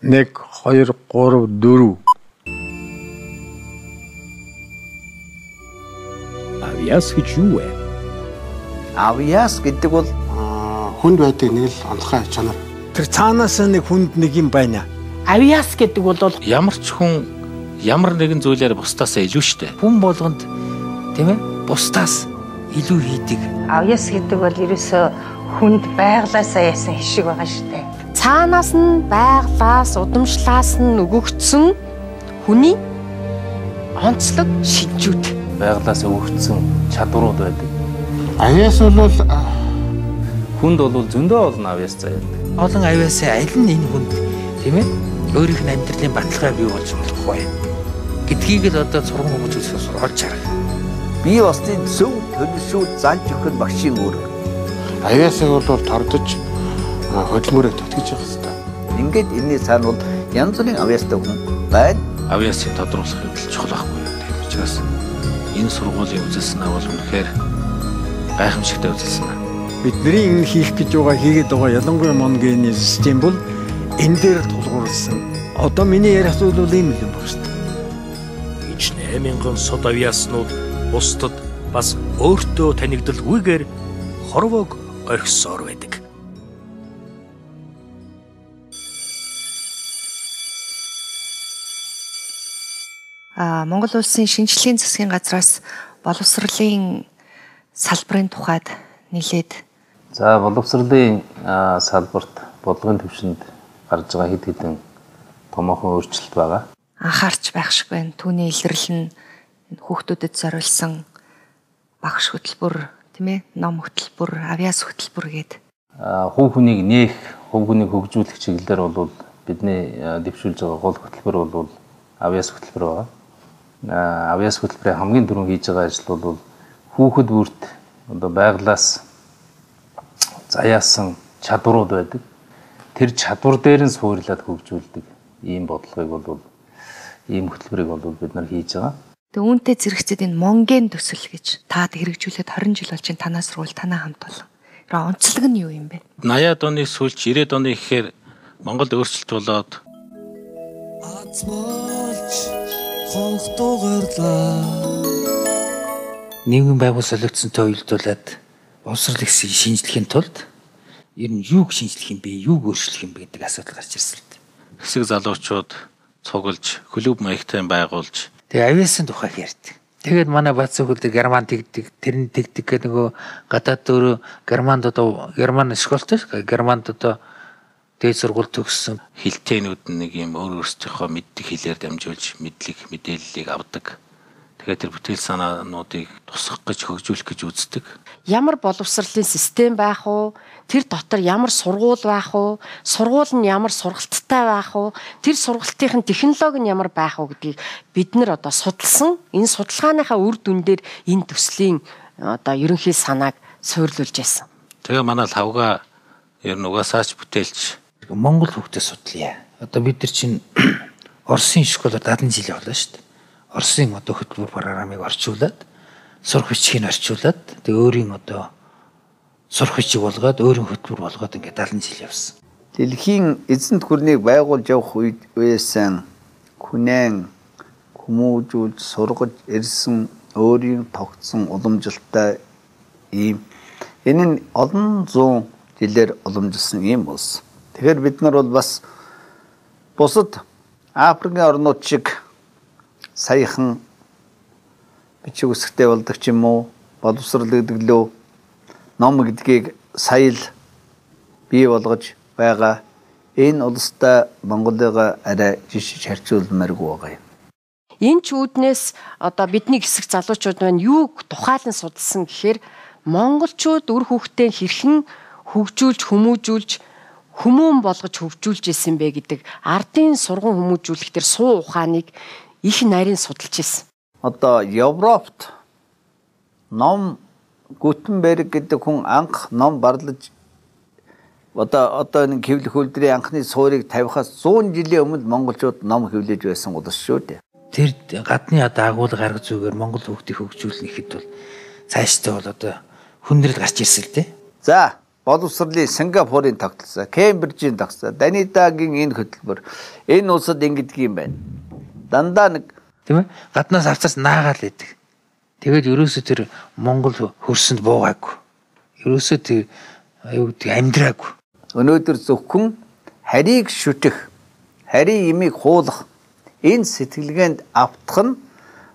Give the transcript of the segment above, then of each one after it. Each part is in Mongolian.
1 2 3 4. Авьяас гэж юу вэ? Авьяас гэдэг бол хүнд байдаг нэг л онцгой чанар. Тэр цаанаас нэг хүнд нэг юм байна. Авьяас гэдэг бол ямар ч хүн ямар нэгэн зүйлээр бусдаасаа илүү штэ. Хүн болгонд тийм ээ бусдаас илүү хийдэг. Авьяас гэдэг бол ерөөсөө хүнд байглаасаа яасан хишиг байгаа штэ. Цаанаас нь байглаас, удамшлаас нь өгөгдсөн хүний онцлог шилжүүд. Байглаас өгөгдсөн чадварууд байдаг. Авьяас бол Хүнд бол зөндөө олон авьяас заяадаг. Олон авьяасаа аль нь энэ хүнд тийм ээ өөрийнх нь амьдралын баталгаа бий болж болох вэ гэдгийг л одоо сургам хүмүүжүүлсээс олж харах. бие усны зөв төлөвшүүд занж өгөх нь багшийн үүрэг. авьяасыг бол тордож хөдөлмөрөөр тэтгэж явах хэрэгтэй. Ингээд энэний цаана бол янз бүрийн авьяастай хүн байна. Авьяасыг тодруулах хэвэл чухал байхгүй. Тийм учраас энэ сургуулийн үзэлсэн бол үнэхээр гайхамшигтай үзэлсэн. Бидний энэ хийх гэж байгаа хийгээд байгаа ялангуяа Монгийн систем бол энэ дээр тулгуурласан. Одоо миний ярих зүйл бол ийм юм байна шүү дээ. Гэж 8000 сод авьяаснууд бусдад бас өөртөө танигдалгүйгээр хорвоог орхисоор байдаг. Монгол улсын шинжлэлийн засгийн газраас боловсролын салбарын тухайд нэлээд Боловсролын салбарт бодлогын түвшинд гарч байгаа хэд хэдэн томоохон өөрчлөлт байгаа. анхаарч байх шиг байна. Түүний илэрлэл нь хүүхдүүдэд зориулсан багш хөтөлбөр, тийм ээ, ном хөтөлбөр, авьяас хөтөлбөр гэдэг. Хувь хүнийг нээх, хувь хүнийг хөгжүүлэх чиглэлээр бол бидний дэвшүүлж байгаа гол хөтөлбөр бол авьяас хөтөлбөр байгаа. Авьяас хөтөлбөрийн хамгийн түрүүн хийж байгаа ажил бол хүүхэд бүрт одоо байглаас заяасан чадварууд байдаг. Тэр чадвар дээр нь суурлаад хөгжүүлдэг ийм бодлогыг бол ийм хөтөлбөрийг бол бид нар хийж байгаа. Тэгээ үүнтэй зэрэгцээд энэ Монгийн төсөл гэж таад хэрэгжүүлээд 20 жил болж байна. Танаас сурвал танаа хамт олон. Энэ онцлог нь юу юм бэ? 80-аад оны сүүлч 90-аад оны гэхээр Монголд өөрчлөлт болоод Нийгмийн байгуул солигдсонтой уялдуулаад боловсрол гэсэн шинжлэхийн тулд ер нь юуг шинжлэх юм бэ, юуг өөрчлөх юм бэ гэдэг асуудал гарч ирсэн л дээ. хэсэг залуучууд цуглаж, клуб маягтай байгуулж Тэгээ авьяасын тухай ярьдаг. Тэгээд манай бац зөвхөлд герман тэгдэг, тэрэн тэгдэг гэдэг нөгөө гадаад өөрөө герман школтой германд одоо дээд сургууль төгссөн хилтээнүүд нэг юм өөрсдийнхөө мэддэг хэлээр дамжуулж мэдээллийг авдаг. Тэгээд тэр бүтээл санаануудыг тусгах гэж хөгжүүлэх гэж үздэг. Ямар боловсролын систем байх уу? Тэр дотор ямар сургууль байх уу? Сургууль нь ямар сургалттай байх уу? Тэр сургалтын технологи нь ямар байх уу гэдгийг бид нэр одоо судалсан. Энэ судалгааныхаа үр дүн дээр энэ төслийн одоо ерөнхий санааг суйрлуулж байсан. Тэгээ манай лавга ер нь угаасаач бүтээлч Монгол хүүхдэд судлаа. Одоо бид нар чинь Оросын школоор 70 жил явлаа шүү дээ. Оросын одоо хөтөлбөр программыг орчуулад, сурах бичгийг орчуулад, тэгээ өөрийн одоо сурах бичиг болгоод, өөрийн хөтөлбөр болгоод ингээд 70 жил явсан. Дэлхийн эзэнт гүрнийг байгуулж явах үеэсэн хүнэн хүмүүжүүлж сургаж ирсэн өөрийн тогтсон уламжлалтай ийм энэ нь олон зуун жилээр уламжилсан юм улс. Тэгэхээр бид нар бол бас бусад Африкийн орнууд шиг саяхан бичиг үсгтэй болдог ч юм уу, боловсрол гэдэг лөө ном гэдгийг сая л бий болгож байгаа. Энэ улстай Монголыгаа арай жишиж харьцуулмааргүй байгаа юм. Энэ ч үүднээс одоо бидний хэсэг залуучууд маань юуг тухайлан судалсан гэхээр монголчууд үр хүүхдээ хэрхэн хөгжүүлж, хүмүүжүүлж, хүмүүн болгож хөгжүүлж исэн бэ гэдэг ардын сургууль хүмүүжүүлэх төр суу ухааныг их нарийн судалж исэн. Одоо Европт ном Гутенберг гэдэг хүн анх ном барлаж одоо нэг хэвлэх үйлдвэрийн анхны суурийг тавихаас 100 жилийн өмнө монголчууд ном хэвлэж байсан улс шүү дээ. Тэр гадны одоо агуулга арга зүгээр Монгол хүүхдийг хөгжүүлнэ гэхэд бол цаашдаа бол одоо хүндрэл гарч ирсэн л дээ. За боловсролын Сингапурын тогтолцоо, Кембрижийн тогтолцоо, Данидагийн энэ хөтөлбөр энэ улсад ингэдэг юм байна. Дандаа нэг тийм ээ гаднаас авцаас наагаал идэг. Тэгээд ерөөсөө тэр Монгол хөрсөнд буугаагүй. Ерөөсөө тэр аюу гэдэг амьдраагүй. Өнөөдөр зөвхөн харийг шүтэх, харийн имийг хуулах энэ сэтгэлгээнд автах нь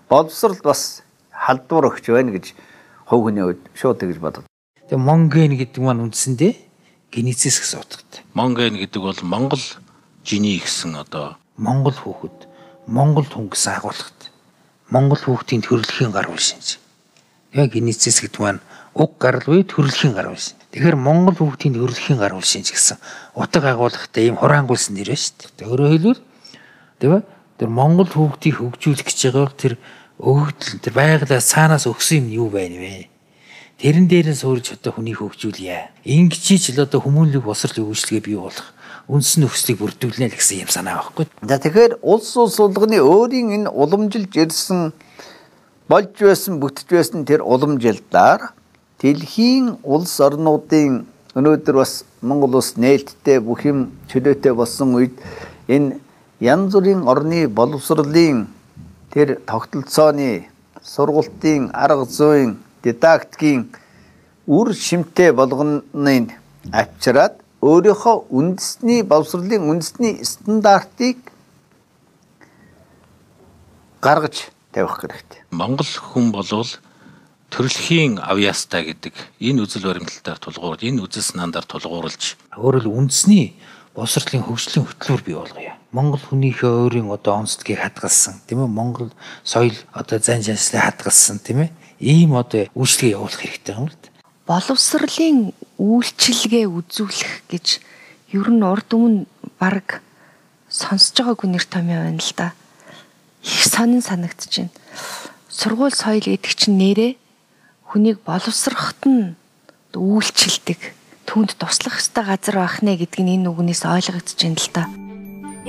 боловсрол бас халдвар өгч байна гэж хувь хүний хувьд шууд тэгж бодод. Тэгээ Монген гэдэг маань үндсэндээ генезис гэсэн утгатай. Монген гэдэг бол Монгол жиний гэсэн одоо Монгол хүүхэд, Монгол хүн гэсэн агуулгатай. Монгол хүүхдийн төрөлхийн гар үйл шинж. Яг генезис гэдэг маань уг гарал буй төрөлхийн гар үйл шинж. Тэгэхээр Монгол хүүхдийн төрөлхийн гар үйл шинж гэсэн утга агуулгатай ийм хураангуйлсан нэр байна шүү дээ. Өөрөөр хэлбэл тийм ээ тэр Монгол хүүхдийг хөгжүүлэх гэж байгаа тэр өгөгдөл тэр байгалаас цаанаас өгсөн юм юу байна вэ? Тэрэн дээр нь суурж одоо хүнийг хөгжүүлье. Ингэж л одоо хүмүүнлэг босрлыг үйлчлэгээ бий болох үндсэн нөхцөлийг бүрдүүлнэ л гэсэн юм санаа байхгүй. За тэгэхээр улс улганы өөрийн энэ уламжилж ирсэн болж байсан бүтэж байсан тэр уламжилтаар дэлхийн улс орнуудын өнөөдөр бас Монгол улс нээлттэй бүх юм чөлөөтэй болсон үед энэ янз бүрийн орны боловсролын тэр тогтолцооны сургалтын арга зүйн дидактикийн үр шимтэй болгоныг авчираад өөрийнхөө үндэсний боловсролын үндэсний стандартыг гаргаж тавих хэрэгтэй. Монгол хүн болвол төрөлхийн авьяастай гэдэг энэ үзэл баримталтаар тулгуурлаж, энэ үзэл санаандаар тулгуурлаж өөрөөр үндэсний боловсролын хөгжлийн хөтөлбөр бий болгоё. Монгол хүнийхээ өөрийн одоо онцлогийг хадгалсан, тийм ээ? Монгол соёл одоо зан жаншлыг хадгалсан, тийм ээ? Ийм одоо үйлчлэгээ явуулах хэрэгтэй юм л да. Боловсролын үйлчилгээ үзүүлэх гэж ер нь урд өмнө баг сонсож байгаагүй нэр томьёо байна л да. Их сонин санагдаж байна. Сургууль соёл гэдэг чинь нэрээ хүнийг боловсроход нь үйлчилдэг, түүнд туслах ёстой газар байх нэ гэдг нь энэ үгнээс ойлгогдож байна л да.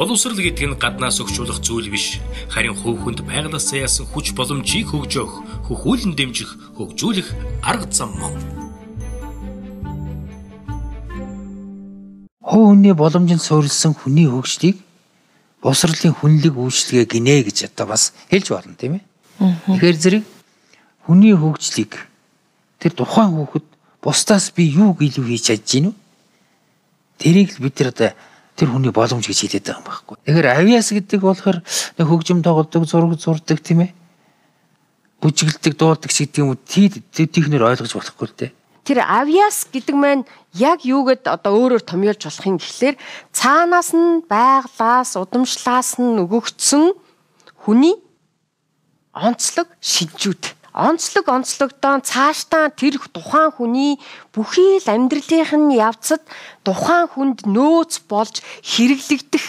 Боловсрал гэдэг нь гаднаас өгчүүлэх зүйл биш, харин хувь хүнд байгалаас яасан хүч боломжийг хөгжөөх, хөхүүлэн дэмжих, хөгжүүлэх арга зам мөн. Хувь хүний боломжинд суурилсан хүний хөгжлийг боловсролын хүнлэг үйлчлэгээ гинэ гэж одоо бас хэлж байна, тийм ээ? Тэгэхээр зэрэг хүний хөгжлийг тэр тухайн хүүхэд бусдаас би юу илүү хийж чадж гинэ вэ? Тэрийг л бид нар одоо тэр хүний боломж гэж хэлээд байгаа юм байхгүй. Тэгэхээр авьяас гэдэг болохоор нэг хөгжим тоглодог, зураг зурдаг, тийм ээ? Бүжиглдэг, дуулдаг ч гэдэг юм уу, тийхнэр ойлгож болохгүй л дээ. Тэр авьяас гэдэг маань яг юу гэд одоо өөрөөр томьёолж болох юм гэхлээр цаанаас нь байглаас, удамшлаас нь өгөгдсөн хүний онцлог шинжүүд. Онцлогдоо цаашдаа тэр тухайн хүний бүхий л амьдралынх нь явцад тухайн хүнд нөөц болж хэрэглэгдэх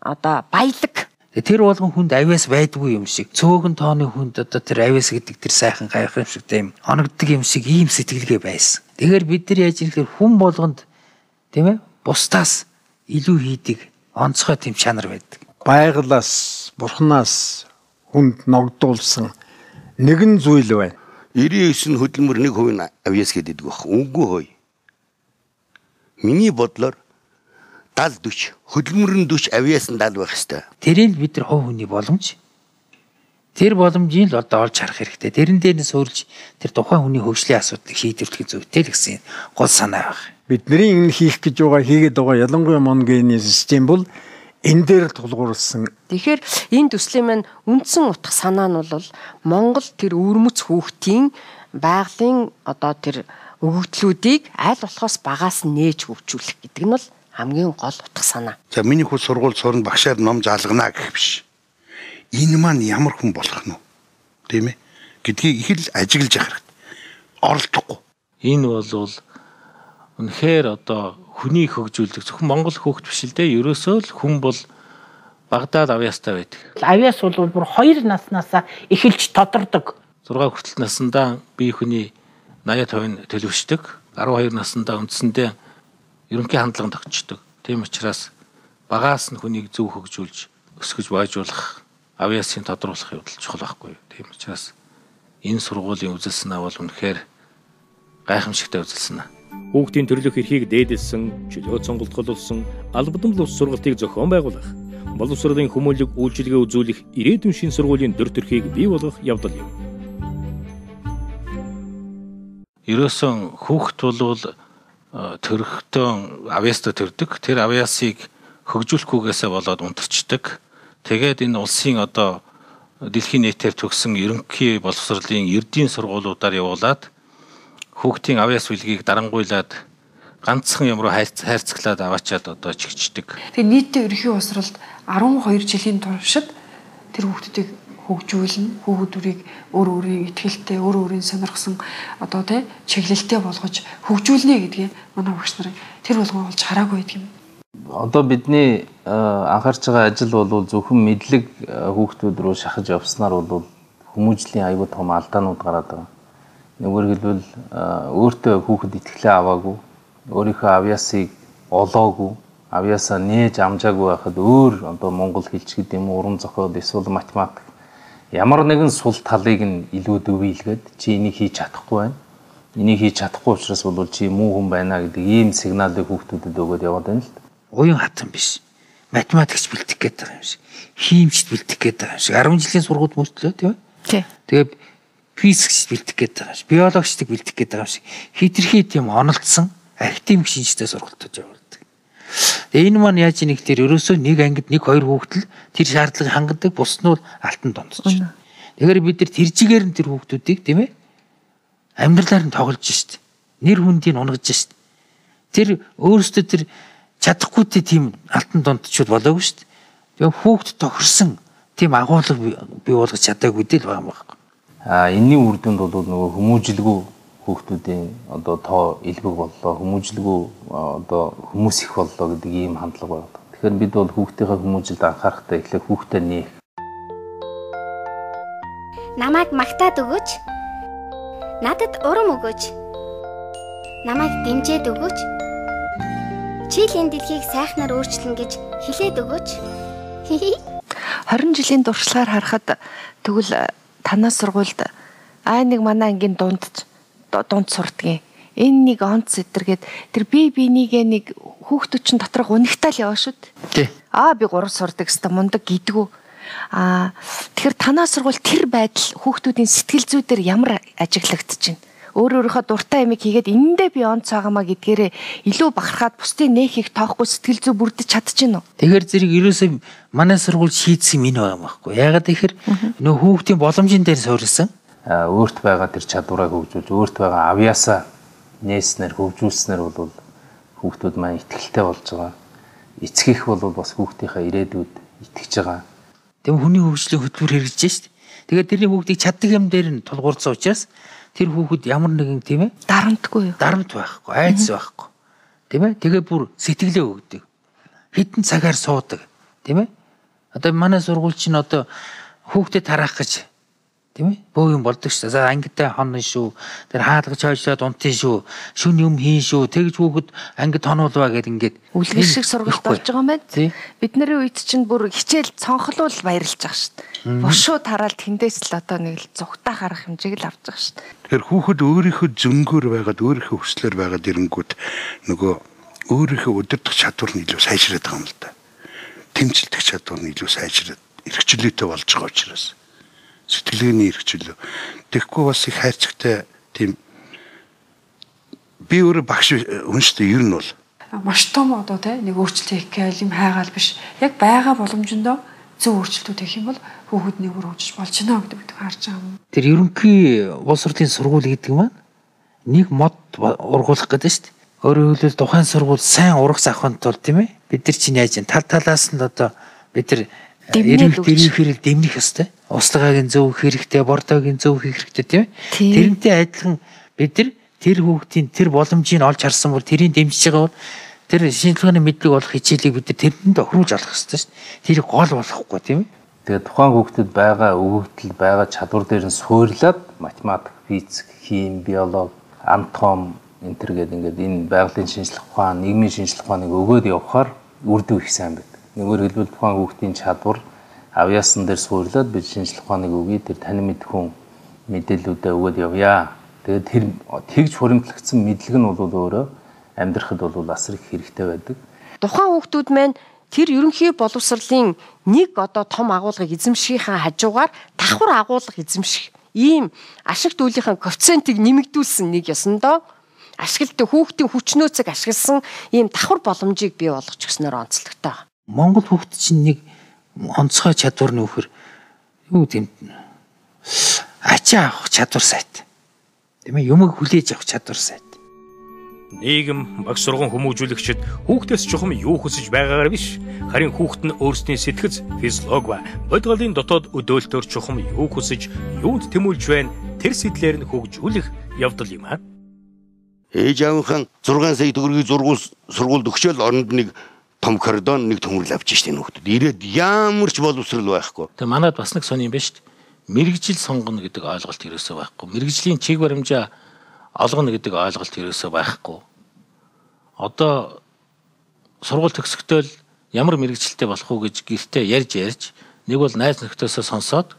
одоо баялаг. Тэр болгон хүнд авьяас байдгүй юм шиг. Цөөхөн тооны хүнд одоо тэр авьяас гэдэг тэр сайхан гайхамшигтай юм оногддог юм шиг ийм сэтгэлгээ байсан. Тэгэхээр бид нар яаж ирэхээр хүн болгонд тийм ээ бусдаас илүү хийдэг онцгой тийм чанар байдаг. Байгалаас, бурхнаас хүнд ногдуулсан нэгэн зүйл байна. 99 хөдөлмөр 1% авьяас гэдэг байх. Үгүй хөөе. Миний бодлоор 70-40 хөдөлмөрн 40 авьяас нь 70 байх ёстой. Тэрийг бид нар хувь хүний боломж. Тэр боломжийг л одоо олж харах хэрэгтэй. Тэрэн дээр нь суурилж тэр тухайн хүний хөгжлийн асуудлыг шийдвэрлэх зүйтэй л гэсэн гол санаа байна. Бидний энэ хийх гэж байгаа хийгээд байгаа ялангуяа Монгоны систем бол энэ дээр тулгуурласан. Тэгэхээр энэ төслийн маань үндсэн утга санаа нь бол Монгол тэр өвөрмөц хүүхдийн байгалийн одоо тэр өгөгдлүүдийг аль болохоос багаас нээж хөгжүүлэх гэдэг нь бол хамгийн гол утга санаа. За миний хүү сургууль сурна багшаар ном заалгана гэх биш. Энэ маань ямар хүн болох нь вэ? Тийм ээ? Гэдгийг их л ажиглаж явах хэрэгтэй. Оролдохгүй. Энэ бол үнэхээр одоо хүнийг хөгжүүлдэг зөвхөн Монгол хүүхд биш л дээ. Ерөөсөө л хүн бол Багдад авьяастай байдаг. Авьяас бол бүр 2 наснаасаа эхэлж тодордог. 6 хүртэл наснда бие хүний 80% төлөвшдөг. 12 наснда үндсэндээ ерөнхий хандлаганд тогтчдөг. Тийм учраас багаас нь хүнийг зөв хөгжүүлж өсгөж байжуулах авьяасын тодруулах явдал чухал байхгүй юу. Тийм учраас энэ сургуулийн үзэл санаа бол үнэхээр гайхамшигтай үзэл санаа. Хүүхдийн төрлөх эрхийг дээдэлсэн, чөлөөт сонголтолсон, албадмал ус сургалтыг зохион байгуулах, боловсролын хүмүүнлэг үйлчилгээ үзүүлэх ирээдүйн шин сургуулийн дүр төрхийг бий болгох явдал юм. Ерөөсөн хүүхэд болвол төрхтөө авьяастай төрдөг. Тэр авьяасыг хөгжүүлэхгүйгээсээ болоод унтарчдаг. Тэгээд энэ улсын одоо дэлхийн нийтээр төгсөн ерөнхий боловсролын эрдийн сургуулиудаар явуулаад хүүхдийн авьяас билгийг дарангуйлаад ганцхан юм руу хайрцаглаад аваачаад одоо чигчдэг. Тэгээд нийтдээ ерөнхий боловсролд 12 жилийн туршид тэр хүүхдүүдийг хөгжүүлнэ. Хүүхдүүдийг өөр өөрийн итгэлтэй, өөр өөрийн сонирхсон одоо тий чиглэлтэй болгож хөгжүүлнэ гэдгийг манай багш нарын тэр болгон олж хараагүй гэдэг юм. Одоо бидний анхаарч байгаа ажил бол зөвхөн мэдлэг хүүхдүүд рүү шахаж явснаар бол хүмүүжлийн аюул том алдаанууд гараад байгаа. Нэгүр хэлбэл өөртөө хүүхэд итгэлээ аваагүй, өөрийнхөө авьяасыг олоогүй, авьяасаа нээж амжаагүй байхад өөр одоо монгол хэлч гэдэг юм уран зохиол эсвэл математик ямар нэгэн сул талыг нь илүү дөвийлгээд чи энийг хийж чадахгүй байна. Энийг хийж чадахгүй учраас бол чи муу хүн байна гэдэг ийм сигналыг хүүхдүүдэд өгөөд яваад байна л да. Уян хатан биш. Математикч бэлтгэх гээд байгаа юм шиг. Химичд бэлтгэх гээд байгаа юм шиг. 10 жилийн сургууль мөртлөө тийм үү? Тэгээ физикч бэлтгэх гээд байгаа юм шиг. Биологичд бэлтгэх гээд байгаа юм шиг. Хитрхий тийм онолцсон академик шинжтэй сургалтууд явуулдаг. Тэгээ энэ маань яаж нэг тэр ерөөсөө нэг ангид 1 2 хүүхдэл тэр шаардлагыг хангадаг, бус нь бол алтан донцож байна. Тэгэхээр бид нар тэр чигээр нь тэр хүүхдүүдийг тийм ээ амьдралаар нь тоглож шít. Нэр хүндийг унгаж шít. Тэр өөрөөсөө тэр чадахгүй тийм алтан донтчуд болоогүй шүү дээ. Тэгээ хүүхд тохирсон тийм агуулга бий болгож чадаагүй дээ л байгаа юм байна. Энэний үр дүнд бол нөгөө хүмүүжлгүй хүүхдүүдийн одоо тоо илбэг боллоо, хүмүүжлгүй одоо хүмүүс их боллоо гэдэг ийм хандлага байна. Тэгэхээр бид бол хүүхдийнхээ хүмүүжилд анхаарахтай эхлэх хүүхдээ нээх. Намайг магтаад өгөөч. Надад урам өгөөч. Намайг дэмжиж өгөөч. Чи л энэ дэлхийг сайхнаар өөрчлөн гэж хэлээд өгөөч. 20 жилийн туршлагаар харахад тэгвэл танаас сургуульд нэг манай ангийн дунд сурдгийн. Энэ нэг онц зэтэргээд тэр бинийгээ нэг хүүхдүүд чинь доторх унигтаал яваа шүү дээ. Би 3 сурдаг хэвээр мундаг гидгүү. Тэгэхээр танаас сургууль тэр байдал хүүхдүүдийн сэтгэл зүйдээр ямар ажиглагдаж байна? Өөрийнхөө дуртай ямиг хийгээд энэндээ би онц цагаамаа гэдгээрээ илүү бахархаад бусдын нээх их тоохгүй сэтгэл зүй бүрдэж чадчихна уу? Тэгэхээр зэрэг ерөөсөө манай сургууль шийдсэн минь байгаа юм байхгүй. Яагаад тэгэхээр нөө хүүхдийн боломжийн дээр суурилсан. Өөрт байгаа тэр чадвараа хөгжүүлж, өөрт байгаа авьяасаа нээснээр хөгжүүлснээр бол хүүхдүүд маань итгэлтэй болж байгаа. Эцгийнх бол бас хүүхдийнхээ ирээдүйд итгэж байгаа. Тэм хүний хөгжлийн хөтөлбөр хэрэгжиж шít. Тэгээд тэрний хүүхдийг чаддаг юм дээр нь тулгуурсан учраас тэр хүүхэд ямар нэгэн тийм ээ дарамтгүй юу? Дарамт байхгүй, айдас байхгүй. Тийм ээ? Тэгээ бүр сэтгэлээ өгдөг. Хитэн цагаар суудаг. Тийм ээ? Одоо манай сургууль чинь одоо хүүхдэд тараах гэж тийм ээ? Бөө юм болдог шүү. За ангитай хонно шүү. Тэр хаалгаж хойшлоод унтын шүү. Шүн юм хийн шүү. Тэгж хүүхэд ангид хонуулваа гэд ингээд үлгэр шиг сургалт болж байгаа юм байна. Бид нарын үед чинь бүр хичээл цонхлуул баярлж байгаа шүү. Бушуу тараал тэндээс л одоо нэг л зүгтаа харах хэмжээг л авч байгаа шүү. Тэгэхээр хүүхэд өөрийнхөө зөнгөөр байгаад өөрийнхөө хүслээр байгаад ирэнгүүт нөгөө өөрийнхөө удирдах чадвар нь илүү сайжраад байгаа юм л да. Тэмцэлдэх чадвар нь илүү сайжраад эрхчлөөтэй болж байгаа учраас сэтгэлгээний эрхчлөө. Тэгэхгүй бас их хайрцагтай тийм би өөрөө багш хүн шүү дээ ер нь бол маш том одоо нэг өөрчлөлт хийх гэвэл юм хайгаал биш. Яг байгаа боломжиндоо зөв өөрчлөлтүүд хийх юм бол хүүхэд нэг өөр хөгжиж болж байна гэдэг бид харж байгаа юм. Тэр ерөнхий боловсролын сургууль гэдэг маань нэг мод ургуулах гэдэг шүү дээ. Өөрөөр хэлбэл тухайн сургууль сайн урагш авахын тулд тийм ээ бид нар чинь яаж тал талаас нь одоо бид нар эрүүл дэмнэх ёстой. Услагаагийн зөв хэрэгтэй, бордоогийн зөв хэрэгтэй тийм ээ. Тэрнтэй адилхан бид нар тэр хүүхдийн тэр боломжийг олж харсан бол тэрийг дэмжиж байгаа бол тэр шинжилгээний мэдлэг олох хичээлийг бид тэрэнд тохируулж олох хэрэгтэй шүү дээ. Тэр гол болохгүй тийм ээ. Тэгээд тухайн хүүхдэд байгаа өгөгдөл байгаа чадвар дээр нь суурлаад математик, физик, хим, биологи, анатом энэ төр гэдэг ингээд энэ байгалийн шинжилгээ ухаан, нийгмийн шинжилгээ ухааныг өгөөд явхаар үр дүн их сайн байдаг. Нэгөр хэлбэл тухайн хүүхдийн чадвар авьяасан дээр суурлаад бид шинжилгээ ухааныг өгье тэр танин мэдхүн мэдээллүүдээ өгөөд явъя. Тэгээд тэр тэгж хуримтлагдсан мэдлэг нь бол өөрөө амьдрахад бол асар их хэрэгтэй байдаг. Тухайн хүүхдүүд маань тэр ерөнхий боловсролын нэг одоо том агуулгыг эзэмшихийнхаа хажуугаар давхар агуулга эзэмших ийм ашигт үйлийнхэн коэффициентийг нэмэгдүүлсэн нэг ёсондоо ашиглалтын хүүхдийн хүчнөөцөг ашигласан ийм давхар боломжийг бий болгож өгснөөр онцлогтой. Монгол хүүхд чинь нэг онцгой чадвар нөхөр юу тийм ачаа авах чадвар сайт. Тийм ээ, юмыг хүлээж авах чадвар сайт. Нийгэм баг сургууль хүмүүжүүлэгчид хүүхдээс чухам юу хүсэж байгаагаар биш, харин хүүхэд нь өөрсдийн сэтгэц, физиологи ба бодгалын дотоод өдөөлтөөр чухам юу хүсэж, юунд тэмүүлж байна, тэр сэтлэр нь хөгжүүлэх явдал юм аа. Ээж аавынхан 6 сая төгрөгийг сургуульд өгчөөл оронд нэг том кордон нэг төмөрл авчих штеп нөхдөд. Ирээд ямар ч боловсрал байхгүй. Тэгээ манайд бас нэг сони юм байна шүү дээ. Мэргэжил сонгоно гэдэг ойлголт ерөөсөө байхгүй. Мэргэжлийн чиг баримжаа олгоно гэдэг ойлголт ерөөсөө байхгүй. Одоо сургууль төгсөхдөө ямар мэргэжилтэй болох уу гэж гэртээ ярьж нэг бол найз нөхдөсөө сонсоод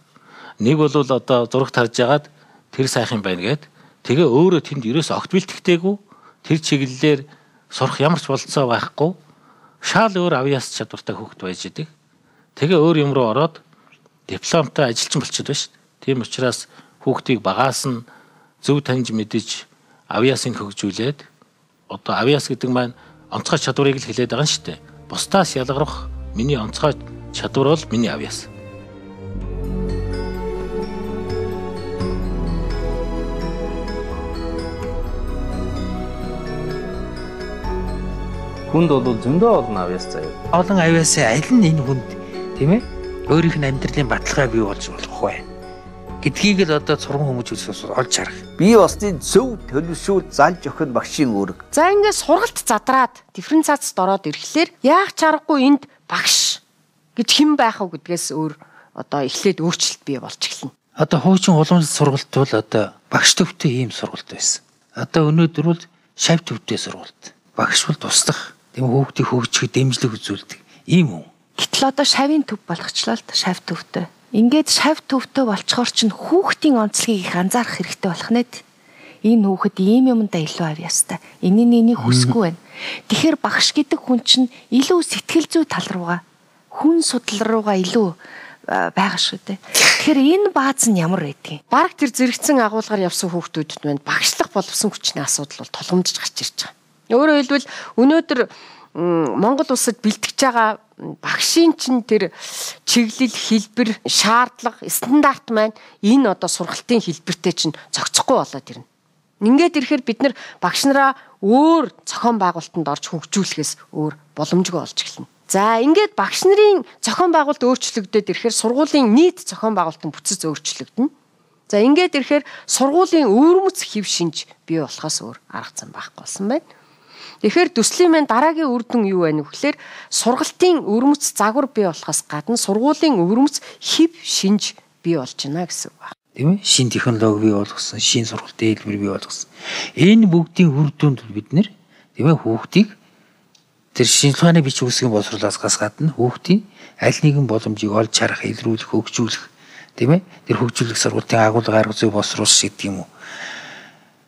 нэг бол одоо зурагт харж агаад тэр сайхан байна гэд тэгээ өөрөө тэнд ерөөсөө огт бэлтгэдэггүй тэр чиглэлээр сурах ямар ч болцоо байхгүй. Шаал өөр авьяас чадвартай хүүхэд байж идэг. Тэгээ өөр юм руу ороод дипломтой ажилчин болчиход байна шүү дээ. Тийм учраас хүүхдийг багаас нь зөв таньж мэдэж авьяасыг хөгжүүлээд одоо авьяас гэдэг маань онцгой чадварыг л хэлээд байгаа юм шүү дээ. Бусдаас ялгарх миний онцгой чадвар бол миний авьяас. Хүнд бол зөндөө олон авьяас заяа. Олон авьяасаа аль нь энэ хүнд тийм ээ өөрийнх нь амьдралын баталгаа бий болж болох вэ гэдгийг л одоо сургууль хүмүүжүүлсээс олж харах. Бие усны зөв төлөвшүүл занж өгөх нь багшийн үүрэг. За ингээд сургалт задраад дифференциацд ороод ирэхлээр яах чаргагүй энд багш гэж хэн байх вэ гэдгээс өөр одоо эхлээд өөрчлөлт бий болж эхэлнэ. Одоо хуучин уламжлалт сургалт бол одоо багш төвтэй ийм сургалт байсан. Одоо өнөөдөр бол шав төвтэй сургалт. Багш бол туслах тийм хүүхдийг хөгжих дэмжлэг үзүүлдэг ийм хүн. Гэтэл одоо шавийн төв болгочлаа л та шав төвтэй. Ингээд шав төвтэй болчхоор чинь хүүхдийн онцлогийг их анзаарах хэрэгтэй болох нэт. Энэ хүүхэд ийм юмдаа илүү авьяастай. Энийг хүсэхгүй байна. Тэгэхээр багш гэдэг хүн чинь илүү сэтгэл зүй тал руугаа, хүн судлал руугаа илүү байгаа шүү дээ. Тэгэхээр энэ бааз нь ямар байдгийг. Бараг тэр зэрэгцэн агуулгаар явсан хүүхдүүдэд манд багшлах боловсон хүчний асуудал бол тулгамдж гарч ирж байгаа. Өөрөөр хэлбэл өнөөдөр Монгол улсад бэлтгэж байгаа багшийн чинь тэр чиглэл хэлбэр шаардлага стандарт маань энэ одоо сургалтын хэлбэртэй чинь зохицохгүй болоод ирнэ. Ингээд ирэхээр бид нар багш нараа өөр зохион байгуулалтанд орж хөгжүүлэхээс өөр боломжгүй болж эхэлнэ. За ингээд багш нарын зохион байгуулалт өөрчлөгдөд ирэхээр сургуулийн нийт зохион байгуулалтын бүтэц өөрчлөгдөнө. За ингээд ирэхээр сургуулийн өвөрмөц хэв шинж бий болохоос өөр арга зам байхгүй болсон байна. Тэгэхээр төслийн маань дараагийн үр дүн юу байна вэ гэхээр сургалтын өвөрмөц загвар бий болохоос гадна сургуулийн өвөрмөц хэв шинж бий болж байна гэсэн үг байна. Тийм ээ? Шин технологи бий болгосон, шин сургалтын хэлбэр бий болгосон. Энэ бүгдийн үр дүнд бид нэр тийм ээ хүүхдийг тэр шинжилгээний бич үүсгэн боловсруулахаас гадна хүүхдийн аль нэгэн боломжийг олж харах, илрүүлэх, хөгжүүлэх тийм ээ? Тэр хөгжүүлэх сургалтын агуулга арга зүй боловсруулах гэдэг юм уу?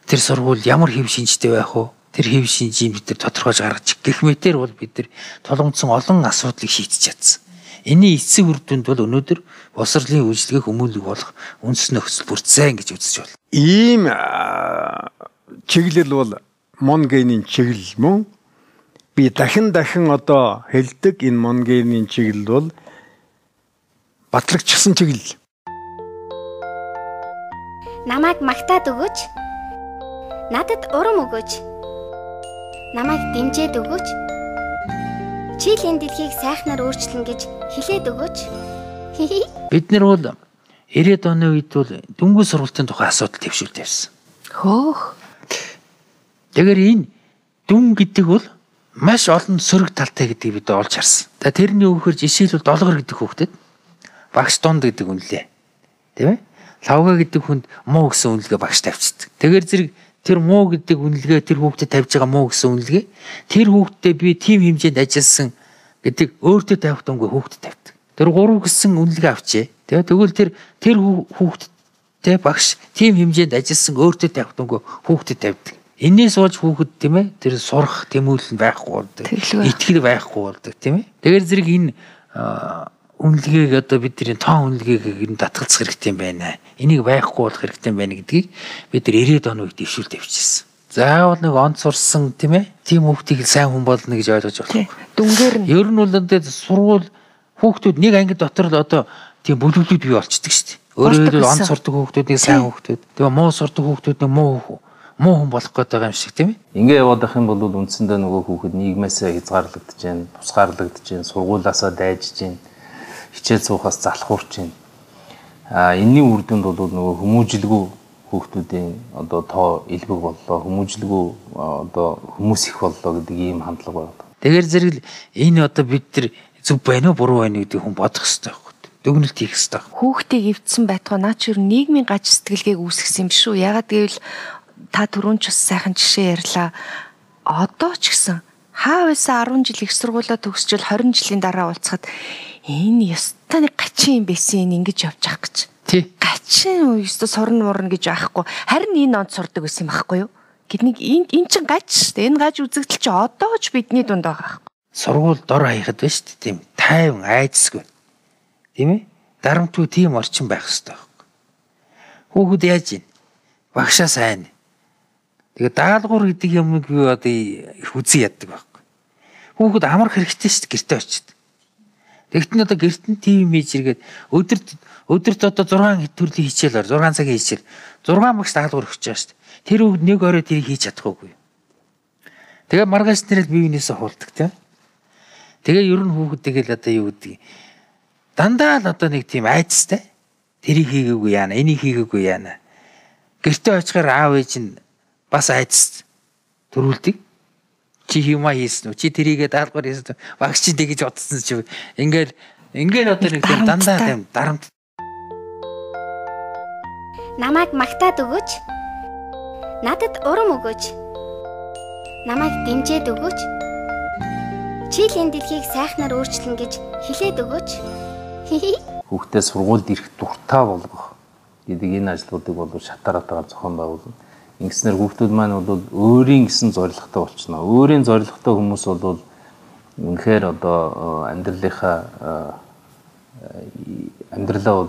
Тэр сургууль ямар хэв шинжтэй байх вэ? Тэр хэв шинжийг бид нар тодорхойлж гаргаж гэх мэтэр бол бид нар толгомдсон олон асуудлыг шийдэж чадсан. Энийн эцэг үр дүнд бол өнөөдөр босрлын үйлчлэгээ хүмүүлэг болох үндэс нөхцөл бүрдсэн гэж үзэж байна. Ийм чиглэл бол Монгейний чиглэл мөн. Би дахин одоо хэлдэг энэ Монгейний чиглэл бол батлагчсан чиглэл. Намайг магтаад өгөөч. Надад урам өгөөч. Намайг дэмжиж өгөөч. Чи л энэ дэлхийг сайхнаар өөрчлөн гэж хэлээд өгөөч. Бид нар бол 90-ад оны үед бол дөнгөж сургалтын тухай асуудал төвшүүлж тавьсан. Хөөх. Тэгэхээр энэ дүн гэдэг бол маш олон сөрөг талтай гэдгийг бид олж харсан. За тэрний өгөхөр жишээлбэл долгор гэдэг хүүхдэд багш дунд гэдэг үнэлээ. Тийм ээ? Лавга гэдэг хүнд муу гэсэн үнэлгээ багш тавьчихдаг. Тэгэхээр зэрэг тэр муу гэдэг үнэлгээ тэр хүүхдэд тавьж байгаа муу гэсэн үнэлгээ тэр хүүхдэд би тийм хэмжээнд ажилласан гэдэг өөртөө тавих дөнгө хүүхдэд тавьдаг. Тэр 3 гэсэн үнэлгээ авчээ. Тэгвэл тэр хүүхдтэй багш тийм хэмжээнд ажилласан өөртөө тавих дөнгө хүүхдэд тавьдаг. Энээс болж хүүхэд тийм ээ тэр сурах тэмүүлэл байхгүй болдог. Итгэл байхгүй болдог тийм ээ. Тэгэхээр зэрэг энэ үнэлгээг одоо бидний тоон үнэлгээг энэ татгалзах хэрэгтэй юм байна. Энийг байхгүй болох хэрэгтэй юм байна гэдгийг бид нар 90-ад оны үед дэвшүүлж тавьчихсан. Заавал нэг онц сурсан тийм ээ. Тийм хүүхдийг сайн хүн болно гэж ойлгож байна. Дүнгээр нь. Ер нь бол одоо сургууль хүүхдүүд нэг анги дотор л одоо тийм бүлэглүүд бий болчихдөг шүү дээ. Өөрөөр хэлбэл онц сурдаг хүүхдүүд нэг сайн хүүхдүүд. Тэгээ муу сурдаг хүүхдүүд нэг муу хүн болох гэдэг юм шиг тийм ээ. Ингээ яваад ах юм бол үндсэндээ нөгөө хүүхэд нийгмээсээ хязгаарлагдаж байна, тусгаарлагдаж байна, сургуулиасаа дайжж байна, хичээл суухаас залхуурч байна. Энэний үр дүнд бол нөгөө хүмүүжлгүй хүүхдүүдийн одоо тоо илбэг боллоо, хүмүүжлгүй одоо хүмүүс их боллоо гэдэг ийм хандлага байна. Тэгэхээр зэрэг энэ одоо бид нар зөв байна уу, буруу байна гэдэг хүн бодох хэрэгтэй байхгүй. Дүгнэлт хийх хэрэгтэй. Хүүхдийг эвдсэн байтугай наа чи нийгмийн гаж сэтгэлгээг үүсгэсэн юм шүү. Ягаад гэвэл та түрүүн ч бас сайхан жишээ ярьлаа. Одоо ч гэсэн хаа байсан 10 жил их сургуулаа төгсчл 20 жилийн дараа уулзахад энэ ёстой нэг гачин юм байсан энэ ингэж явж ах гэж. Тий. Гачин ёстой сурн мурна гэж байхгүй. Харин энэ онд сурдаг байсан юм байхгүй юу? Гэвнийг энэ чин гаж шүү дээ. Энэ гаж үзэгдэл чи одоо ч бидний дунд байгаа байхгүй. Сургууль дор хаяхад байна шүү дээ. Тийм тайван айцсгүй. Тийм ээ? Дарамтгүй тийм орчин байх хэрэгтэй байхгүй. Хүүхэд яаж ийн? Багшаа сайн. Тэгээ даалгавар гэдэг юмыг юу одоо их үзэн яддаг байхгүй. Хүүхэд амрах хэрэгтэй шүү дээ гэртээ очиод. Тэгтэн одоо гэрт нь ТV мэж иргээд өдөрт одоо 6 төрлийн хичээл 6 цагийн хичээл 6 багш даалгавар өгч байгаа шүү дээ. Тэр хүүхэд нэг орой тэрийг хийж чадахгүй. Тэгээ маргааш нэрэл бие биенээсээ хуулдаг тийм. Тэгээ ер нь хүүхэд тэгэл одоо юу гэдэг дандаа л одоо нэг тийм айцтай тэрийг хийгээгүй яана, энийг хийгээгүй яана. Гэртээ очихоор аав ээж нь бас айц төрүүлдэг. Чи хиймаа хийсэн үү? Чи тэрийгээ даалгавар хийсэн үү? Багш чи тэгэж бодсон чи ингээд одоо нэг тийм дандаа тийм дарамт. Намайг магтаад өгөөч. Надад урам өгөөч. Намайг дэмжиж өгөөч. Чи л энэ дэлхийг сайхнаар өөрчлөн гэж хэлээд өгөөч. Хүүхдээ сургуульд ирэх дуртай болгох гэдэг энэ ажлуудыг бол шатаратаар зохион байгуулна. Ингэснээр хүүхдүүд маань бол өөрийн гэсэн зорилготой болчихно. Өөрийн зорилготой хүмүүс бол үнэхээр одоо амьдралаа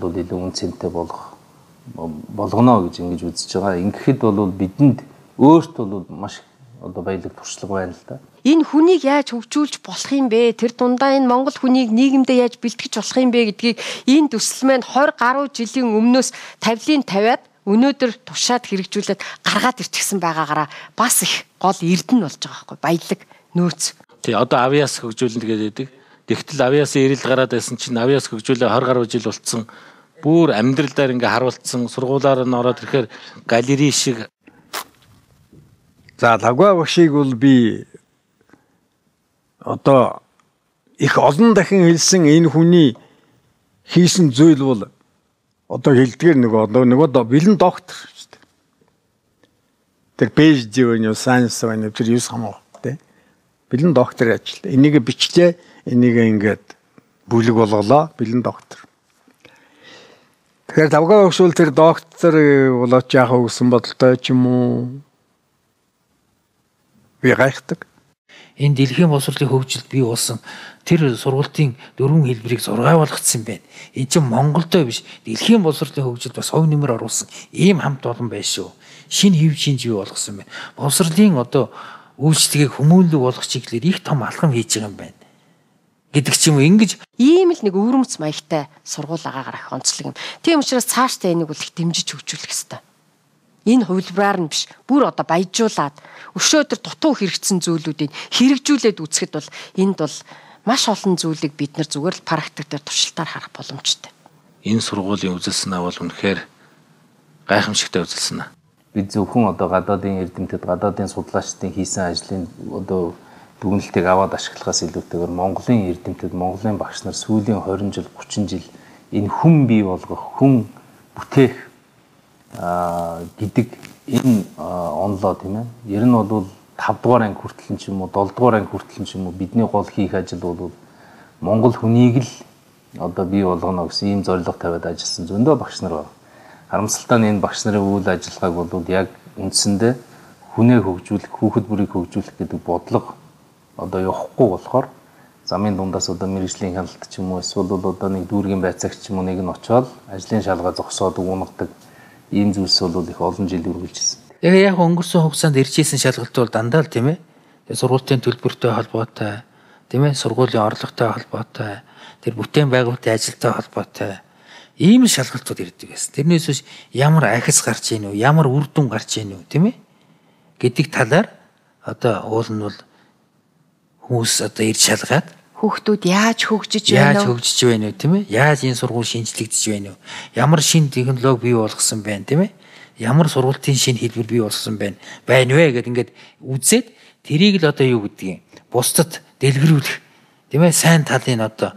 бол илүү үнцэнтэй болгоно гэж ингэж үзэж байгаа. Ингэхэд бол бидэнд өөрт бол маш одоо баялаг туршлага байна л да. Энэ хүнийг яаж хөгжүүлж болох юм бэ? Тэр дундаа энэ Монгол хүнийг нийгэмдээ яаж бэлтгэж болох юм бэ гэдгийг энэ төсөл маань 20 гаруй жилийн өмнөөс тавилын тавиад өнөөдөр тушаад хэрэгжүүлээд гаргаад ирчихсэн байгаагаараа бас их гол эрдэнэ болж байгаа байхгүй баялаг нөөц. Тий одоо авиас хөгжүүлнэ гэдэг. Тэгтэл авиасын ирэл гараад байсан чинь авиас хөгжүүлээ 20 гаруй жил болцсон. Бүр амьдралдаар ингээ харуулсан сургуулаар нь ороод ирэхээр галерей шиг. За лагва багшийг бол би одоо их олон дахин хэлсэн энэ хүний хийсэн зүйл бол одоо хэлдгээр нөгөө бэлэн доктор шүү дээ. Тэр PhD өнөө science өнөө тэр юус хамаа тий. Бэлэн доктор ажил. Энийг бичлээ, энийг ингээд бүлэг болголоо бэлэн доктор. Тэгэхээр давгаа өгшүүл тэр доктор болооч яах вэ гэсэн бодолтой ч юм уу би гайхдаг. Энэ дэлхийн боловсролын хөгжилд бий болсон тэр сургуулийн 4 хэлбэрийг 6 болгоцсон байна. Энэ чинь Монголдөө биш дэлхийн боловсролын хөгжилд бас хов нэмэр оруулсан ийм хамт олон байна шүү. Шинэ хэв шинж бий болгосон байна. Боловсролын одоо үйлчлэгийг хүмүүнлэг болгох чиглэлээр их том алхам хийж байгаа юм байна. Гэдэг ч юм уу ингэж ийм л нэг өвөрмц маягтай сургууль агаагаар ах онцлог юм. Тийм учраас цаашдаа энийг бол их дэмжиж хөгжүүлэх хэрэгтэй. Энэ хувилбараар нь биш бүр одоо баяжуулаад өшөөдөр дутуу хэрэгцсэн зүйлүүдийг хэрэгжүүлээд үзэхэд бол энд бол маш олон зүйлийг бид нар зүгээр л практик дээр туршилтаар харах боломжтой. Энэ сургуулийн үзэлсэн авал үнэхээр гайхамшигтай үзэлсэн. Бид зөвхөн одоо гадаадын эрдэмтэд гадаадын судлаачдын хийсэн ажлын одоо дүгнэлтийг аваад ашиглахаас илүүтэйгээр Монголын эрдэмтэд Монголын багш нар сүүлийн 20 жил 30 жил энэ хүн бий болгох хүн бүтээх гэдэг энэ онлоо тийм ээ. Ер нь бол 5 дугаар анги хүртэл ч юм уу 7 дугаар анги хүртэл ч юм уу бидний гол хийх ажил бол Монгол хүнийг л одоо бий болгоно гэсэн ийм зорилго тавиад ажилласан зөндөө багш нар байна. Харамсалтай нь энэ багш нарын үйл ажиллагааг бол яг үндсэндээ хүнээ хөгжүүлэх, хүүхэд бүрийг хөгжүүлэх гэдэг бодлого одоо явахгүй болохоор замын дундаас одоо мэргэжлийн хяналт ч юм уу эсвэл одоо нэг дүүргийн байцаагч ч юм уу нэг нь очиод ажлын шалгаа зогсоод уунгадаг ийм зүйлс бол их олон жил үргэлжилсэн. Яг өнгөрсөн хугацаанд иржсэн шалгалт бол дандаа л тийм ээ. Сургуулийн төлбөртэй холбоотой, тийм ээ, сургуулийн орлоготой холбоотой, тэр бүтээн байгуулалтын ажилтай холбоотой ийм шалгалтууд ирдэг байсан. Тэрнээс биш ямар ахис гарч ийн үү, ямар үр дүн гарч ийн үү, тийм ээ гэдэг талаар одоо уул нь бол хүмүүс одоо ирж шалгаад хүүхдүүд яаж хөгжиж байна вэ, тийм ээ? Яаж энэ сургууль шинжлэгдэж байна вэ? Ямар шин технологи бий болгосон байна, тийм ээ? Ямар сургуулийн шин хэлбэр бий болгосон байна вэ гэдэг ингээд үзээд тэрийг л одоо юу гэдгийг бусдад дэлгэрүүлэх, тийм ээ? Сайн талын одоо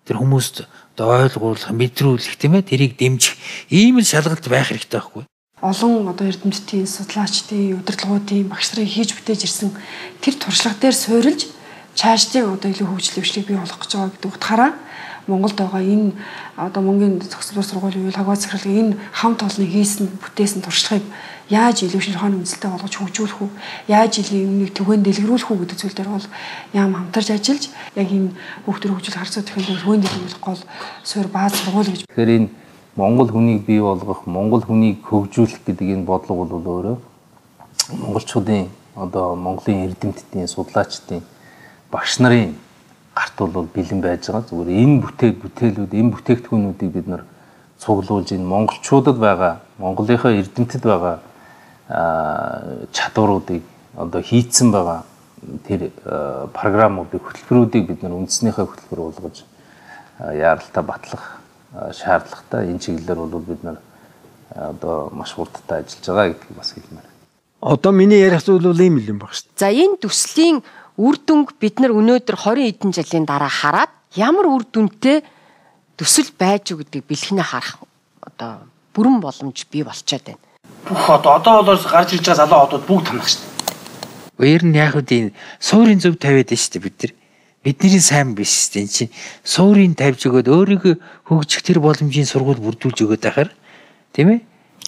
тэр хүмүүст одоо ойлгуулах, мэдрүүлэх, тийм ээ? Тэрийг дэмжих ийм л шалгалт байх хэрэгтэй байхгүй? Олон одоо эрдэмтдийн, судлаачдын, удирдлагуудын багш нарын хийж бүтээж ирсэн тэр туршлага дээр суурилж цаашдын одоо илүү хөгжил дэвшлиг бий болгох гэж байгаа гэдэг утгаараа Монголд байгаа энэ одоо Монголын цогцлбор сургуулийн үйл хаваа захирлын энэ хамт олонны хийсэн бүтээсэн туршлагыг яаж илүү шинжлэх ухааны үндэслэлтэй болгож хөгжүүлэх үү, яаж илийг түгээн дэлгэрүүлэх үү гэдэг зүйл дээр бол яам хамтарч ажиллаж яг энэ хүүхдийн хөгжил харьцаа технологи түгээн дэлгэрүүлэх гол суурь бааз сургууль гэж. Тэгэхээр энэ Монгол хүнийг бий болгох, Монгол хүнийг хөгжүүлэх гэдэг энэ бодлого бол өөрөө монголчуудын одоо Монголын эрдэмтдийн, судлаачдын, багш нарын гарт бол бэлэн байж байгаа. Зүгээр энэ бүтээлүүд, энэ бүтээгдэхүүнүүдийг бид нар цуглуулж энэ монголчуудад байгаа, Монголынхаа эрдэмтэд байгаа чадваруудыг одоо хийцэн байгаа тэр програмуудыг, хөтөлбөрүүдийг бид нар үндэснийхээ хөтөлбөр болгож яаралтай батлах шаардлагатай. Энэ чиглэлээр бол бид нар одоо маш хурдтай ажиллаж байгаа гэдгийг бас хэлмээр. Одоо миний ярих зүйл бол ийм юм баг шүү дээ. За энэ төслийн үр дүнг бид нар өнөөдөр 20 эдэн жилийн дараа хараад ямар үр дүнтэй төсөл байж юу гэдгийг бэлхнээ харах одоо бүрэн боломж бий болчиход байна. Бүх одоо бол гарч ирж байгаа залуу одууд бүгд танах шүү дээ. Өөр нь яг үгүй суурийн зөв тавиад байна шүү дээ бид нар. Бидний сайн биш шүү дээ. Энд чинь суурийн тавьж өгөөд өөрийгөө хөгжих тэр боломжийн сургууль бүрдүүлж өгөөд ахаар тийм ээ.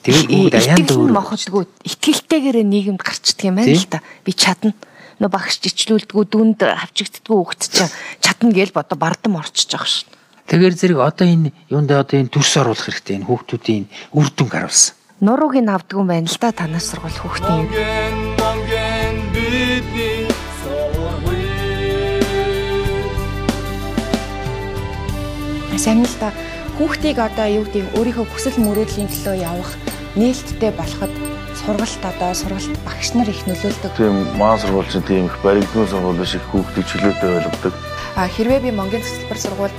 Тэгээд бүгд аянд өөр мохотгүй итгэлтэйгээр нийгэмд гарчдаг юм байна л да. Би чадна. Нөө багш жичлүүлдэггүй дүнд авчигддаггүй хөвгт чинь чадна гээл бодо бардам орчиж байгаа шүү. Тэгэхээр зэрэг одоо энэ юундаа одоо энэ төрс оруулах хэрэгтэй энэ хүүхдүүдийн үр дүн харуулсан. Нурууг нь авдаг юм байна л да танаас сургууль хүүхдийн. Сайн л да хүүхдийг одоо юу гэдэг өөрийнхөө хүсэл мөрөөдлийн төлөө явах нээлттэй болоход сургалт багш нар их нөлөөлдөг. Тийм маань сургууль чинь тийм их баригдсан сургууль биш, их хүүхдийг чөлөөтэй ойлгодог. Хэрвээ би Монголын цэцлбэр сургуульд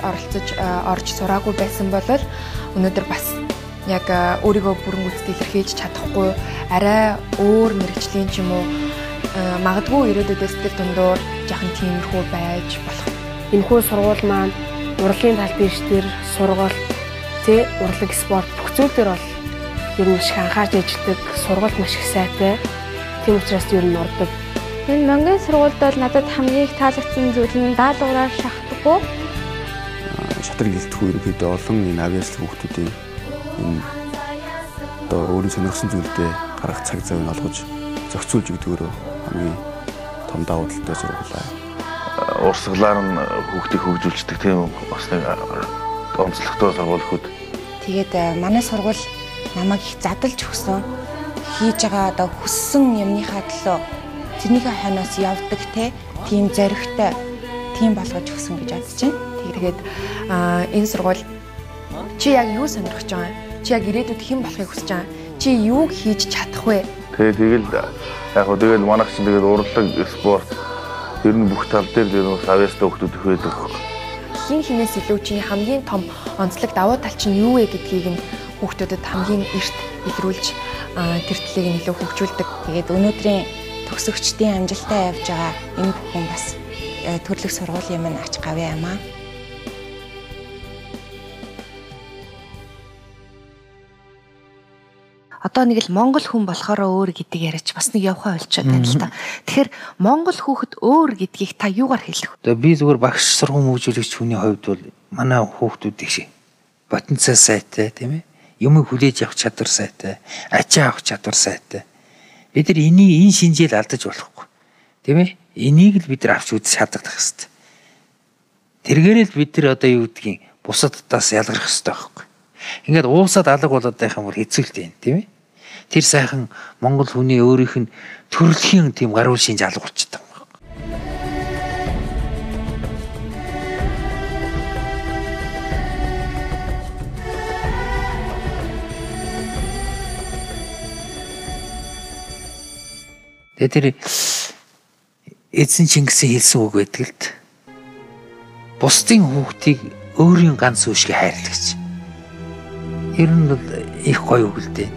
орж сураагүй байсан бол өнөөдөр бас яг өөрийгөө бүрэн гүйцэд илэрхийлж чадахгүй арай өөр мэргэжлийн ч юм уу магадгүй ирээдүйдээс тэр дундуур жоохон тиймэрхүү байж болох. Энэхүү сургууль маань урлагийн тал биш дээр сургалт, урлаг, спорт бүх зүйл дээр бол ер нь их анхаарч ажилладаг, сургалт маш их сайтай. Тийм учраас ер нь ордог. Энэ Монголын сургуульд бол надад хамгийн их таалагдсан зүйл нь даалгавраар шахахгүй. Шатрыг гэлтгүй ерөнхийдөө олон энэ авиаслаг хүүхдүүдийн энэ одоо өөрийн сонирхсан зүйлдээ гарах цаг завыг олгож зохицуулж өгдөгөөрөө хамгийн том давуу талтай сургуулаа. Урсгалаар нь хүүхдийг хөгжүүлждэг тийм бас нэг онцлогтой сургууль хүүд. Тэгээд манай сургууль намайг их задлж өгсөн. Хийж байгаа одоо хүссэн юмныхаа төлөө тэрнийхээ хойноос явдаг тийм зоригтой тийм болгож өгсөн гэж бодож байна. Тэгээд энэ сургууль чи яг юу сонирхож байгаа юм? Чи яг ирээдүйд хэн болохыг хүсэж байгаа юм? Чи юуг хийж чадах вэ? Тэгээд тэгэл манайх чинь тэгэл урлаг, спорт ер нь бүх тал дээр бас авьяастай хүүхдүүд их байдаг. Хин хинээс илүү чиний хамгийн том онцлог давуу тал чинь юу вэ гэдгийг нь хүүхдүүдэд хамгийн эрт илрүүлж тэр талыг нь илүү хөгжүүлдэг. Тэгээд өнөөдрийн төгсөгчдийн амжилтаа явж байгаа энэ бүхэн бас төрлөх сургуулийн маань ач гавьяа юм аа. Одоо нэг л Монгол хүн болохоор өөр гэдэг яриач бас нэг явхаа болчиход байна л та. Тэгэхээр Монгол хүүхэд өөр гэдгийг та юугаар хэлэх вэ? Одоо би зүгээр багш сургууль хөгжүүлэгч хүний хувьд бол манай хүүхдүүдийг шиг потенциал сайтай тийм ээ. Юмыг хүлээж авах чадвар сайтай, ачаа авах чадвар сайтай. Бид нар энэ шинжээл алдаж болохгүй. Тийм ээ? Энийг л бид нар авч үзэж чадах хэрэгтэй. Тэргээрээ л бид нар одоо юу гэдгийг бусадтаас ялгарх хэрэгтэй байхгүй. Ингээд уусаад алга болоод байх юм бол хэцүү л дээ, тийм ээ? Тэр сайхан Монгол хүний өөрийнх нь төрөлхийн тийм гаруул шинж алга болчихдог. Тэгээ тэр эзэн Чингисийн хэлсэн үг байдаг л д. Бусдын хүүхдийг өөрийн ганц үшиг хайрлагч. Ер нь бол их гоё үг л дээ.